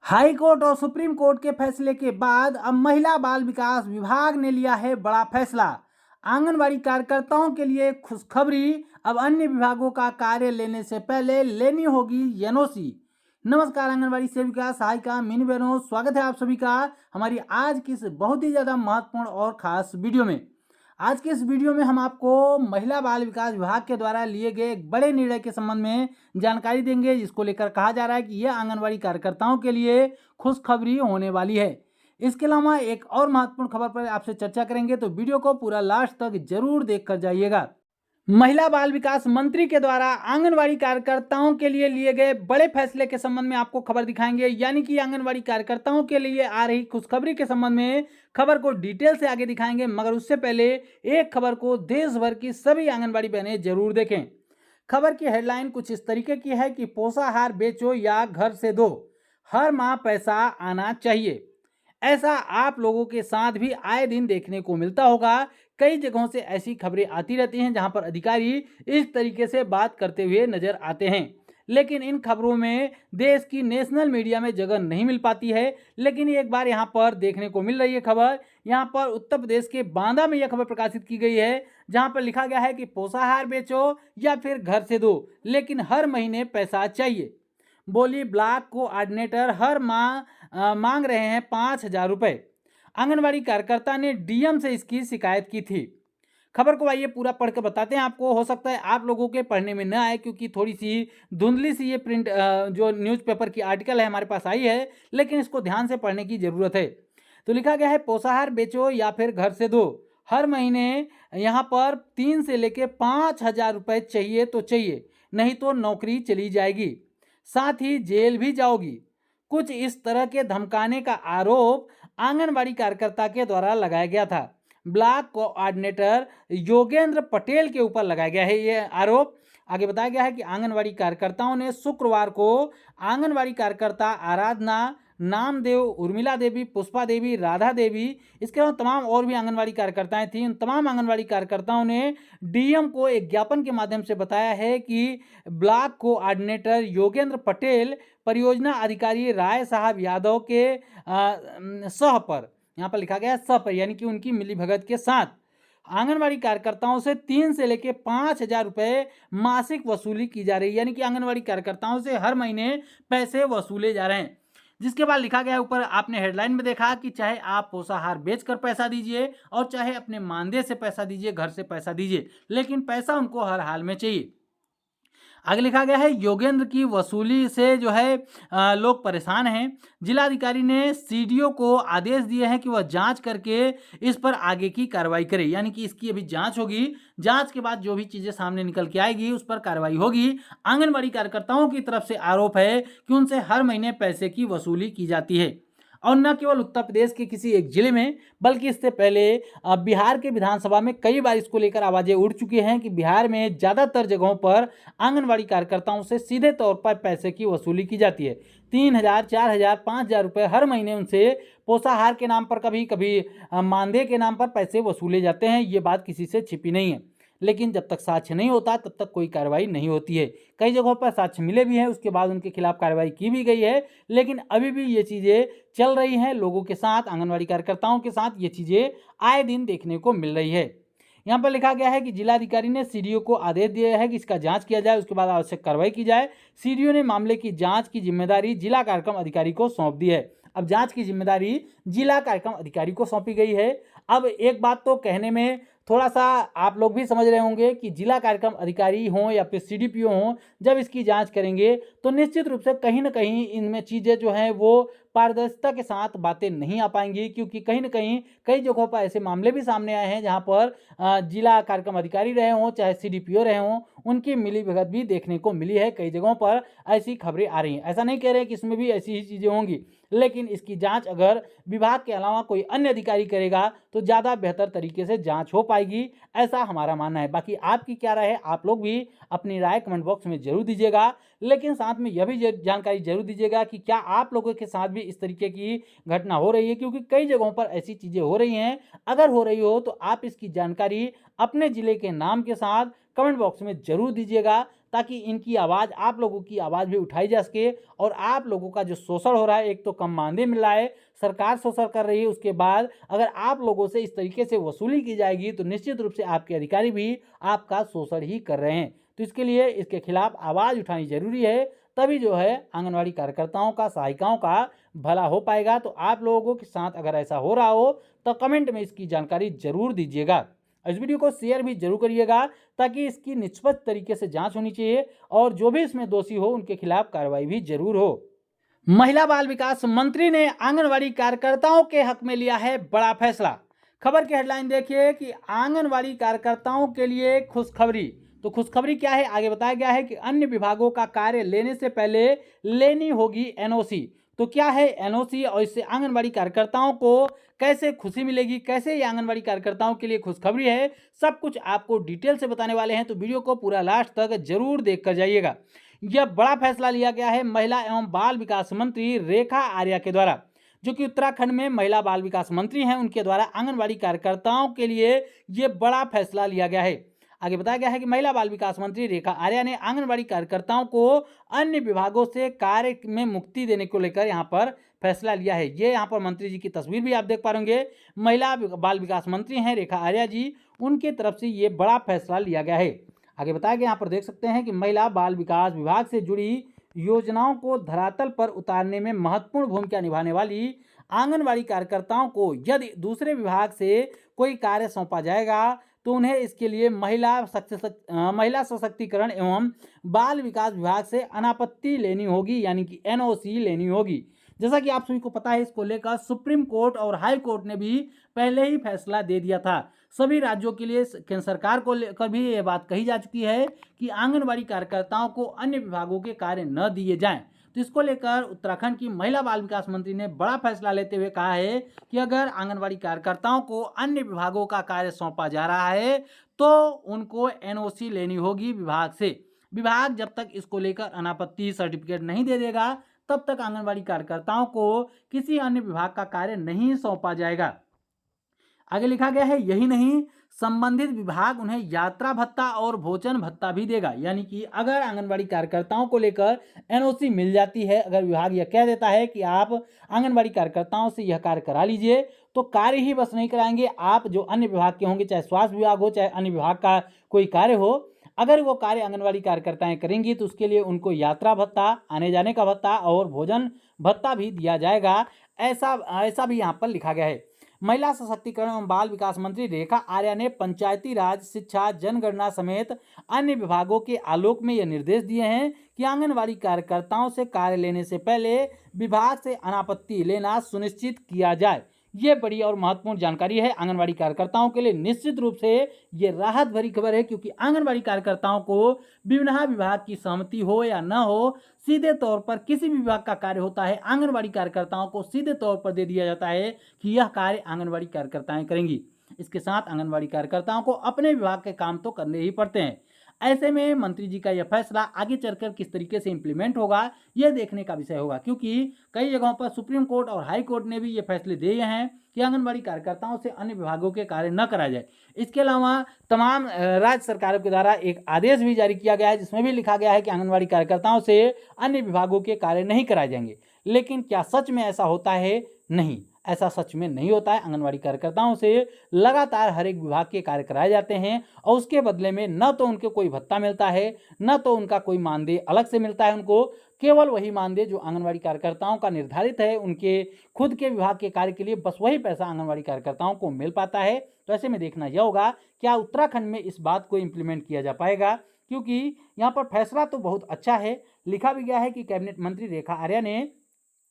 High court और supreme court के फैसले के बाद अब महिला बाल विकास विभाग ने लिया है बड़ा फैसला। आंगनवाड़ी कार्यकर्ताओं के लिए खुशखबरी, अब अन्य विभागों का कार्य लेने से पहले लेनी होगी एनओसी। नमस्कार आंगनवाड़ी सेविका, सहायिका, मिनी बहनों, स्वागत है आप सभी का हमारी आज की इस बहुत ही ज़्यादा महत्वपूर्ण और खास वीडियो में। आज के इस वीडियो में हम आपको महिला बाल विकास विभाग के द्वारा लिए गए एक बड़े निर्णय के संबंध में जानकारी देंगे, जिसको लेकर कहा जा रहा है कि यह आंगनवाड़ी कार्यकर्ताओं के लिए खुशखबरी होने वाली है। इसके अलावा एक और महत्वपूर्ण खबर पर आपसे चर्चा करेंगे, तो वीडियो को पूरा लास्ट तक जरूर देखकर जाइएगा। महिला बाल विकास मंत्री के द्वारा आंगनवाड़ी कार्यकर्ताओं के लिए गए बड़े फैसले के संबंध में आपको खबर दिखाएंगे, यानी कि आंगनवाड़ी कार्यकर्ताओं के लिए आ रही खुशखबरी के संबंध में खबर को डिटेल से आगे दिखाएंगे। मगर उससे पहले एक खबर को देश भर की सभी आंगनवाड़ी बहनें जरूर देखें। खबर की हेडलाइन कुछ इस तरीके की है कि पोषाहार बेचो या घर से दो, हर माह पैसा आना चाहिए। ऐसा आप लोगों के साथ भी आए दिन देखने को मिलता होगा। कई जगहों से ऐसी खबरें आती रहती हैं जहां पर अधिकारी इस तरीके से बात करते हुए नजर आते हैं, लेकिन इन खबरों में देश की नेशनल मीडिया में जगह नहीं मिल पाती है। लेकिन एक बार यहां पर देखने को मिल रही है खबर। यहां पर उत्तर प्रदेश के बांदा में यह खबर प्रकाशित की गई है, जहां पर लिखा गया है कि पोषाहार बेचो या फिर घर से दो, लेकिन हर महीने पैसा चाहिए। बोली ब्लॉक कोऑर्डिनेटर हर माह मांग रहे हैं 5,000 रुपये। आंगनवाड़ी कार्यकर्ता ने डीएम से इसकी शिकायत की थी। खबर को आइए पूरा पढ़ के बताते हैं आपको। हो सकता है आप लोगों के पढ़ने में न आए, क्योंकि थोड़ी सी धुंधली सी ये प्रिंट जो न्यूज़पेपर की आर्टिकल है हमारे पास आई है, लेकिन इसको ध्यान से पढ़ने की ज़रूरत है। तो लिखा गया है पोषाहार बेचो या फिर घर से दो, हर महीने यहाँ पर 3 से लेके 5,000 रुपये चाहिए तो चाहिए, नहीं तो नौकरी चली जाएगी, साथ ही जेल भी जाओगी। कुछ इस तरह के धमकाने का आरोप आंगनबाड़ी कार्यकर्ता के द्वारा लगाया गया था। ब्लॉक कोऑर्डिनेटर योगेंद्र पटेल के ऊपर लगाया गया है ये आरोप। आगे बताया गया है कि आंगनवाड़ी कार्यकर्ताओं ने शुक्रवार को आंगनवाड़ी कार्यकर्ता आराधना, नामदेव, उर्मिला देवी, पुष्पा देवी, राधा देवी, इसके अलावा तमाम और भी आंगनवाड़ी कार्यकर्ताएं थीं। उन तमाम आंगनवाड़ी कार्यकर्ताओं ने डीएम को एक ज्ञापन के माध्यम से बताया है कि ब्लॉक कोऑर्डिनेटर योगेंद्र पटेल, परियोजना अधिकारी राय साहब यादव के सह पर, यहाँ पर लिखा गया है सह पर, यानी कि उनकी मिलीभगत के साथ आंगनवाड़ी कार्यकर्ताओं से 3 से लेके 5,000 रुपये मासिक वसूली की जा रही है, यानी कि आंगनवाड़ी कार्यकर्ताओं से हर महीने पैसे वसूले जा रहे हैं। जिसके बाद लिखा गया ऊपर आपने हेडलाइन में देखा कि चाहे आप पोषाहार बेचकर पैसा दीजिए और चाहे अपने मानदेय से पैसा दीजिए, घर से पैसा दीजिए, लेकिन पैसा उनको हर हाल में चाहिए। आगे लिखा गया है योगेंद्र की वसूली से जो है लोग परेशान हैं। जिलाधिकारी ने सीडीओ को आदेश दिए हैं कि वह जांच करके इस पर आगे की कार्रवाई करे, यानी कि इसकी अभी जांच होगी। जांच के बाद जो भी चीज़ें सामने निकल के आएगी उस पर कार्रवाई होगी। आंगनबाड़ी कार्यकर्ताओं की तरफ से आरोप है कि उनसे हर महीने पैसे की वसूली की जाती है, और न केवल उत्तर प्रदेश के किसी एक जिले में, बल्कि इससे पहले बिहार के विधानसभा में कई बार इसको लेकर आवाज़ें उठ चुकी हैं कि बिहार में ज़्यादातर जगहों पर आंगनवाड़ी कार्यकर्ताओं से सीधे तौर पर पैसे की वसूली की जाती है। 3,000, 4,000, 5,000 रुपये हर महीने उनसे पोषाहार के नाम पर, कभी कभी मानदेय के नाम पर पैसे वसूले जाते हैं। ये बात किसी से छिपी नहीं है, लेकिन जब तक साक्ष्य नहीं होता तब तक कोई कार्रवाई नहीं होती है। कई जगहों पर साक्ष्य मिले भी हैं, उसके बाद उनके खिलाफ कार्रवाई की भी गई है, लेकिन अभी भी ये चीज़ें चल रही हैं लोगों के साथ, आंगनवाड़ी कार्यकर्ताओं के साथ ये चीज़ें आए दिन देखने को मिल रही है। यहाँ पर लिखा गया है कि जिलाधिकारी ने सीडीओ को आदेश दिया है कि इसका जांच किया जाए, उसके बाद आवश्यक कार्रवाई की जाए। सीडीओ ने मामले की जांच की जिम्मेदारी जिला कार्यक्रम अधिकारी को सौंप दी है। अब जांच की जिम्मेदारी जिला कार्यक्रम अधिकारी को सौंपी गई है। अब एक बात तो कहने में थोड़ा सा आप लोग भी समझ रहे होंगे कि जिला कार्यक्रम अधिकारी हों या फिर सीडीपीओ हों, जब इसकी जांच करेंगे तो निश्चित रूप से कहीं ना कहीं इनमें चीज़ें जो हैं वो पारदर्शिता के साथ बातें नहीं आ पाएंगी, क्योंकि कहीं ना कहीं कई जगहों पर ऐसे मामले भी सामने आए हैं जहां पर जिला कार्यक्रम अधिकारी रहे हों चाहे सीडीपीओ रहे हों, उनकी मिलीभगत भी देखने को मिली है। कई जगहों पर ऐसी खबरें आ रही हैं। ऐसा नहीं कह रहे कि इसमें भी ऐसी ही चीज़ें होंगी, लेकिन इसकी जांच अगर विभाग के अलावा कोई अन्य अधिकारी करेगा तो ज़्यादा बेहतर तरीके से जांच हो पाएगी, ऐसा हमारा मानना है। बाकी आपकी क्या राय है, आप लोग भी अपनी राय कमेंट बॉक्स में जरूर दीजिएगा, लेकिन साथ में यह भी जानकारी जरूर दीजिएगा कि क्या आप लोगों के साथ भी इस तरीके की घटना हो रही है, क्योंकि कई जगहों पर ऐसी चीज़ें हो रही हैं। अगर हो रही हो तो आप इसकी जानकारी अपने ज़िले के नाम के साथ कमेंट बॉक्स में जरूर दीजिएगा, ताकि इनकी आवाज़, आप लोगों की आवाज़ भी उठाई जा सके और आप लोगों का जो शोषण हो रहा है, एक तो कम मानदेय मिल रहा है, सरकार शोषण कर रही है, उसके बाद अगर आप लोगों से इस तरीके से वसूली की जाएगी तो निश्चित रूप से आपके अधिकारी भी आपका शोषण ही कर रहे हैं। तो इसके लिए इसके खिलाफ आवाज़ उठानी ज़रूरी है, तभी जो है आंगनवाड़ी कार्यकर्ताओं का, सहायिकाओं का भला हो पाएगा। तो आप लोगों के साथ अगर ऐसा हो रहा हो तो कमेंट में इसकी जानकारी ज़रूर दीजिएगा। इस वीडियो को शेयर भी जरूर करिएगा ताकि इसकी निष्पक्ष तरीके से जांच होनी चाहिए और जो भी इसमें दोषी हो उनके खिलाफ कार्रवाई भी जरूर हो। महिला बाल विकास मंत्री ने आंगनवाड़ी कार्यकर्ताओं के हक में लिया है बड़ा फैसला। खबर की हेडलाइन देखिए कि आंगनवाड़ी कार्यकर्ताओं के लिए खुशखबरी। तो खुशखबरी क्या है, आगे बताया गया है कि अन्य विभागों का कार्य लेने से पहले लेनी होगी एनओसी। तो क्या है एनओसी और इससे आंगनवाड़ी कार्यकर्ताओं को कैसे खुशी मिलेगी, कैसे ये आंगनवाड़ी कार्यकर्ताओं के लिए खुशखबरी है, सब कुछ आपको डिटेल से बताने वाले हैं। तो वीडियो को पूरा लास्ट तक जरूर देख कर जाइएगा। यह बड़ा फैसला लिया गया है महिला एवं बाल विकास मंत्री रेखा आर्या के द्वारा, जो कि उत्तराखंड में महिला बाल विकास मंत्री हैं। उनके द्वारा आंगनवाड़ी कार्यकर्ताओं के लिए ये बड़ा फैसला लिया गया है। आगे बताया गया है कि महिला बाल विकास मंत्री रेखा आर्या ने आंगनवाड़ी कार्यकर्ताओं को अन्य विभागों से कार्य में मुक्ति देने को लेकर यहाँ पर फैसला लिया है। ये यहाँ पर मंत्री जी की तस्वीर भी आप देख पा रहे, महिला बाल विकास मंत्री हैं रेखा आर्या जी, उनके तरफ से ये बड़ा फैसला लिया गया है। आगे बताया गया, यहाँ पर देख सकते हैं कि महिला बाल विकास विभाग से जुड़ी योजनाओं को धरातल पर उतारने में महत्वपूर्ण भूमिका निभाने वाली आंगनवाड़ी कार्यकर्ताओं को यदि दूसरे विभाग से कोई कार्य सौंपा जाएगा तो उन्हें इसके लिए महिला सशक्तिकरण एवं बाल विकास विभाग से अनापत्ति लेनी होगी, यानी कि एनओसी लेनी होगी। जैसा कि आप सभी को पता है, इसको लेकर सुप्रीम कोर्ट और हाई कोर्ट ने भी पहले ही फैसला दे दिया था। सभी राज्यों के लिए केंद्र सरकार को लेकर भी ये बात कही जा चुकी है कि आंगनवाड़ी कार्यकर्ताओं को अन्य विभागों के कार्य न दिए जाएं। तो इसको लेकर उत्तराखंड की महिला बाल विकास मंत्री ने बड़ा फैसला लेते हुए कहा है कि अगर आंगनवाड़ी कार्यकर्ताओं को अन्य विभागों का कार्य सौंपा जा रहा है तो उनको एनओसी लेनी होगी विभाग से। विभाग जब तक इसको लेकर अनापत्ति सर्टिफिकेट नहीं दे देगा तब तक आंगनवाड़ी कार्यकर्ताओं को किसी अन्य विभाग का कार्य नहीं सौंपा जाएगा। आगे लिखा गया है, यही नहीं, संबंधित विभाग उन्हें यात्रा भत्ता और भोजन भत्ता भी देगा। यानी कि अगर आंगनवाड़ी कार्यकर्ताओं को लेकर एनओसी मिल जाती है, अगर विभाग यह कह देता है कि आप आंगनवाड़ी कार्यकर्ताओं से यह कार्य करा लीजिए, तो कार्य ही बस नहीं कराएंगे, आप जो अन्य विभाग के होंगे, चाहे स्वास्थ्य विभाग हो चाहे अन्य विभाग का कोई कार्य हो, अगर वो कार्य आंगनवाड़ी कार्यकर्ताएं करेंगी तो उसके लिए उनको यात्रा भत्ता, आने जाने का भत्ता और भोजन भत्ता भी दिया जाएगा। ऐसा भी यहाँ पर लिखा गया है। महिला सशक्तिकरण एवं बाल विकास मंत्री रेखा आर्या ने पंचायती राज, शिक्षा, जनगणना समेत अन्य विभागों के आलोक में यह निर्देश दिए हैं कि आंगनवाड़ी कार्यकर्ताओं से कार्य लेने से पहले विभाग से अनापत्ति लेना सुनिश्चित किया जाए। ये बड़ी और महत्वपूर्ण जानकारी है आंगनवाड़ी कार्यकर्ताओं के लिए। निश्चित रूप से ये राहत भरी खबर है, क्योंकि आंगनवाड़ी कार्यकर्ताओं को विभिन्न विभाग की सहमति हो या न हो, सीधे तौर पर किसी भी विभाग का कार्य होता है, आंगनवाड़ी कार्यकर्ताओं को सीधे तौर पर दे दिया जाता है कि यह कार्य आंगनवाड़ी कार्यकर्ताएं करेंगी। इसके साथ आंगनवाड़ी कार्यकर्ताओं को अपने विभाग के काम तो करने ही पड़ते हैं। ऐसे में मंत्री जी का यह फैसला आगे चलकर किस तरीके से इंप्लीमेंट होगा, यह देखने का विषय होगा, क्योंकि कई जगहों पर सुप्रीम कोर्ट और हाई कोर्ट ने भी ये फैसले दिए हैं कि आंगनवाड़ी कार्यकर्ताओं से अन्य विभागों के कार्य न कराया जाए। इसके अलावा तमाम राज्य सरकारों के द्वारा एक आदेश भी जारी किया गया है, जिसमें भी लिखा गया है कि आंगनवाड़ी कार्यकर्ताओं से अन्य विभागों के कार्य नहीं कराए जाएंगे। लेकिन क्या सच में ऐसा होता है? नहीं, ऐसा सच में नहीं होता है। आंगनवाड़ी कार्यकर्ताओं से लगातार हर एक विभाग के कार्य कराए जाते हैं और उसके बदले में न तो उनको कोई भत्ता मिलता है, न तो उनका कोई मानदेय अलग से मिलता है। उनको केवल वही मानदेय जो आंगनवाड़ी कार्यकर्ताओं का निर्धारित है, उनके खुद के विभाग के कार्य के लिए बस वही पैसा आंगनवाड़ी कार्यकर्ताओं को मिल पाता है। तो ऐसे में देखना यह होगा क्या उत्तराखंड में इस बात को इम्प्लीमेंट किया जा पाएगा, क्योंकि यहाँ पर फैसला तो बहुत अच्छा है। लिखा भी गया है कि कैबिनेट मंत्री रेखा आर्या ने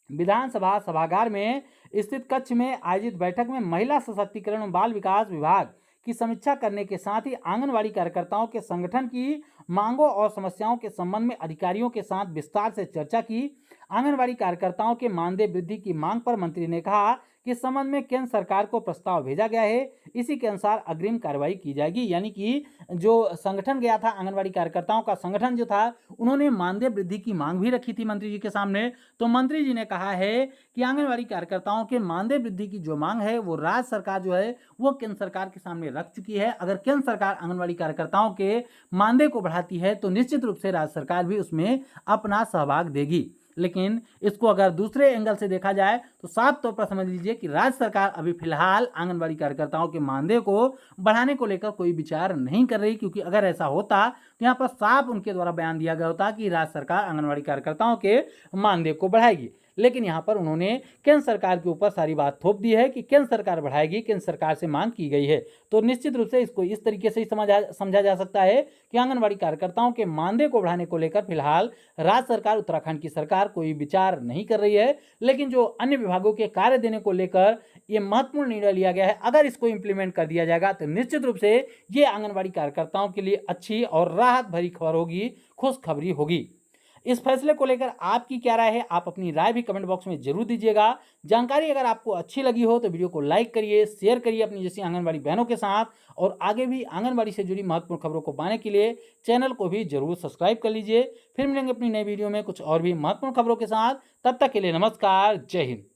विधानसभा सभागार में स्थित कक्ष में आयोजित बैठक में महिला सशक्तिकरण एवं बाल विकास विभाग की समीक्षा करने के साथ ही आंगनवाड़ी कार्यकर्ताओं के संगठन की मांगों और समस्याओं के संबंध में अधिकारियों के साथ विस्तार से चर्चा की। आंगनवाड़ी कार्यकर्ताओं के मानदेय वृद्धि की मांग पर मंत्री ने कहा कि इस संबंध में केंद्र सरकार को प्रस्ताव भेजा गया है, इसी के अनुसार अग्रिम कार्रवाई की जाएगी। यानी कि जो संगठन गया था, आंगनबाड़ी कार्यकर्ताओं का संगठन जो था, उन्होंने मानदेय वृद्धि की मांग भी रखी थी मंत्री जी के सामने। तो मंत्री जी ने कहा है कि आंगनबाड़ी कार्यकर्ताओं के मानदेय वृद्धि की जो मांग है वो राज्य सरकार जो है वो केंद्र सरकार के सामने रख चुकी है। अगर केंद्र सरकार आंगनबाड़ी कार्यकर्ताओं के मानदेय को बढ़ाती है तो निश्चित रूप से राज्य सरकार भी उसमें अपना सहभाग देगी। लेकिन इसको अगर दूसरे एंगल से देखा जाए तो साफ तौर पर समझ लीजिए कि राज्य सरकार अभी फिलहाल आंगनबाड़ी कार्यकर्ताओं के मानदेय को बढ़ाने को लेकर कोई विचार नहीं कर रही, क्योंकि अगर ऐसा होता तो यहाँ पर साफ उनके द्वारा बयान दिया गया होता कि राज्य सरकार आंगनबाड़ी कार्यकर्ताओं के मानदेय को बढ़ाएगी। लेकिन यहाँ पर उन्होंने केंद्र सरकार के ऊपर सारी बात थोप दी है कि केंद्र सरकार बढ़ाएगी, केंद्र सरकार से मांग की गई है। तो निश्चित रूप से इसको इस तरीके से समझा जा सकता है कि आंगनबाड़ी कार्यकर्ताओं के मानदेय को बढ़ाने को लेकर फिलहाल राज्य सरकार, उत्तराखंड की सरकार कोई विचार नहीं कर रही है। लेकिन जो अन्य विभागों के कार्य देने को लेकर ये महत्वपूर्ण निर्णय लिया गया है, अगर इसको इंप्लीमेंट कर दिया जाएगा तो निश्चित रूप से ये आंगनबाड़ी कार्यकर्ताओं के लिए अच्छी और राहत भरी खबर होगी, खुशखबरी होगी। इस फैसले को लेकर आपकी क्या राय है, आप अपनी राय भी कमेंट बॉक्स में जरूर दीजिएगा। जानकारी अगर आपको अच्छी लगी हो तो वीडियो को लाइक करिए, शेयर करिए अपनी जैसी आंगनबाड़ी बहनों के साथ, और आगे भी आंगनबाड़ी से जुड़ी महत्वपूर्ण खबरों को पाने के लिए चैनल को भी जरूर सब्सक्राइब कर लीजिए। फिर मिलेंगे अपनी नई वीडियो में कुछ और भी महत्वपूर्ण खबरों के साथ। तब तक के लिए नमस्कार, जय हिंद।